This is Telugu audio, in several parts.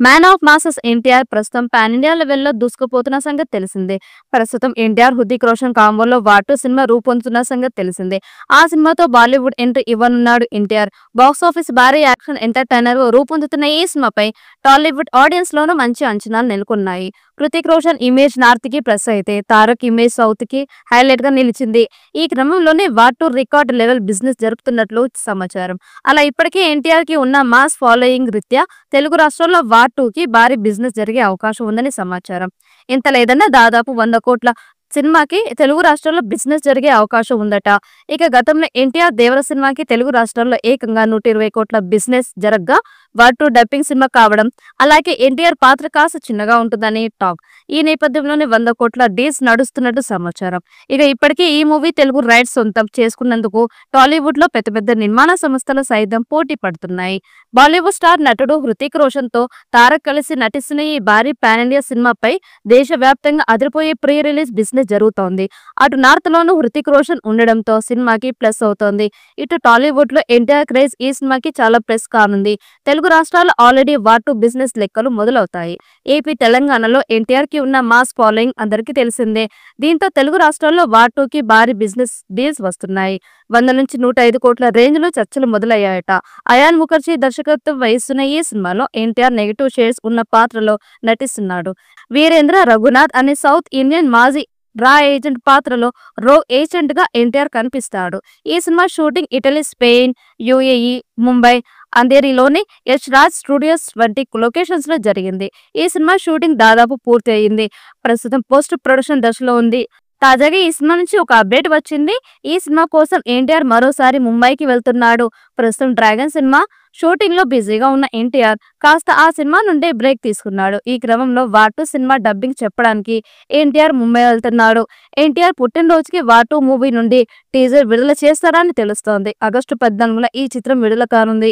మ్యాన్ ఆఫ్ మాసెస్ ఎన్టీఆర్ ప్రస్తుతం పాన్ ఇండియా లెవెల్లో దూసుకుపోతున్న సంగతి తెలిసిందే. ప్రస్తుతం ఎన్టీఆర్ హృతిక్ రోషన్ కాంబోలో వాటు సినిమా రూపొందుతున్న సంగతి తెలిసిందే. ఆ సినిమాతో బాలీవుడ్ ఎంట్రీ ఇవ్వనున్నాడు ఎన్టీఆర్. బాక్సాఫీస్ భారీ యాక్షన్ ఎంటర్టైనర్ రూపొందుతున్న ఈ సినిమాపై టాలీవుడ్ ఆడియన్స్ లోనూ మంచి అంచనాలు నెలకొన్నాయి. హృతిక్ రోషన్ ఇమేజ్ నార్త్ కి ప్లస్ అయితే తారక్ ఇమేజ్ సౌత్ కి హైలైట్ గా నిలిచింది. ఈ క్రమంలోనే వాటు రికార్డ్ లెవెల్ బిజినెస్ జరుపుతున్నట్లు సమాచారం. అలా ఇప్పటికే ఎన్టీఆర్ కి ఉన్న మాస్ ఫాలోయింగ్ రీత్యా తెలుగు రాష్ట్రాల్లో వాటుకి భారీ బిజినెస్ జరిగే అవకాశం ఉందని సమాచారం. ఇంత లేదన్నా దాదాపు 100 కోట్ల సినిమాకి తెలుగు రాష్ట్రాల్లో బిజినెస్ జరిగే అవకాశం ఉందట. ఇక గతంలో ఎన్టీఆర్ దేవర సినిమాకి తెలుగు రాష్ట్రాల్లో ఏకంగా 120 కోట్ల బిజినెస్ జరగ్గా వాటు డబ్బింగ్ సినిమా కావడం, అలాగే ఎన్టీఆర్ పాత్ర కాస్త చిన్నగా ఉంటుందని టాక్. ఈ నేపథ్యంలోనే 100 కోట్ల డీల్స్ నడుస్తున్నట్టు సమాచారం. ఇక ఇప్పటికే ఈ మూవీ తెలుగు రైట్స్ సొంతం చేసుకున్నందుకు టాలీవుడ్ లో పెద్ద పెద్ద నిర్మాణ సంస్థలు సైతం పోటీ పడుతున్నాయి. బాలీవుడ్ స్టార్ నటుడు హృతిక్ రోషన్ తో తారక్ కలిసి నటిస్తున్న ఈ భారీ పాన్ ఇండియా సినిమాపై దేశవ్యాప్తంగా అదిరిపోయే ప్రీ రిలీజ్ బిజినెస్ జరుగుతోంది. అటు నార్త్ లోనూ హృతిక్ రోషన్ ఉండడంతో సినిమాకి ప్లస్ అవుతోంది. ఇటు టాలీవుడ్ లో ఎన్టీఆర్ క్రేజ్ ఈ సినిమాకి చాలా ప్లస్ కానుంది. తెలుగు రాష్ట్రాల్లో ఆల్రెడీ వాటు బిజినెస్ లెక్కలు మొదలవుతాయి. ఏపీ, తెలంగాణలో ఎన్టీఆర్ కి ఉన్న మాస్ ఫాలోయింగ్ అందరికీ తెలిసిందే. దీంతో తెలుగు రాష్ట్రాల్లో వాటుకి భారీ బిజినెస్ డీల్స్ వస్తున్నాయి. 100 నుంచి 105 కోట్ల రేంజ్ లో చర్చలు మొదలయ్యాయట. అయాన్ ముఖర్జీ దర్శకత్వం వహిస్తున్న ఈ సినిమాలో ఎన్టీఆర్ నెగిటివ్ షేడ్స్ ఉన్న పాత్రలో నటిస్తున్నాడు. వీరేంద్ర రఘునాథ్ అనే సౌత్ ఇండియన్ మాజీ రా ఏజెంట్ పాత్రలో రోగ్ ఏజెంట్ గా ఎన్టీఆర్ కనిపిస్తాడు. ఈ cinema shooting Italy, Spain, UAE, Mumbai, అంధేరిలోని యష్ రాజ్ స్టూడియోస్ వంటి లొకేషన్స్ లో జరిగింది. ఈ సినిమా షూటింగ్ దాదాపు పూర్తి అయింది. ప్రస్తుతం పోస్ట్ ప్రొడక్షన్ దశలో ఉంది. తాజాగా ఈ సినిమా నుంచి ఒక అప్డేట్ వచ్చింది. ఈ సినిమా కోసం ఎన్టీఆర్ మరోసారి ముంబైకి వెళ్తున్నాడు. ప్రస్తుతం డ్రాగన్ సినిమా షూటింగ్ లో బిజీగా ఉన్న ఎన్టీఆర్ కాస్త ఆ సినిమా నుండి బ్రేక్ తీసుకున్నాడు. ఈ క్రమంలో వాటు సినిమా డబ్బింగ్ చెప్పడానికి ఎన్టీఆర్ ముంబై వెళ్తున్నాడు. ఎన్టీఆర్ పుట్టినరోజుకి వాటు మూవీ నుండి టీజర్ విడుదల చేస్తారని తెలుస్తోంది. ఆగస్టు 14న ఈ చిత్రం విడుదల కానుంది.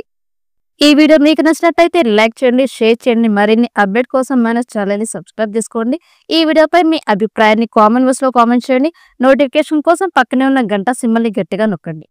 ఈ వీడియో మీకు నచ్చినట్లయితే లైక్ చేయండి, షేర్ చేయండి. మరిన్ని అప్డేట్ కోసం మన ఛానల్ ని సబ్స్క్రైబ్ చేసుకోండి. ఈ వీడియోపై మీ అభిప్రాయాన్ని కామెంట్ బాక్స్ లో కామెంట్ చేయండి. నోటిఫికేషన్ కోసం పక్కనే ఉన్న గంట సింబల్ ని గట్టిగా నొక్కండి.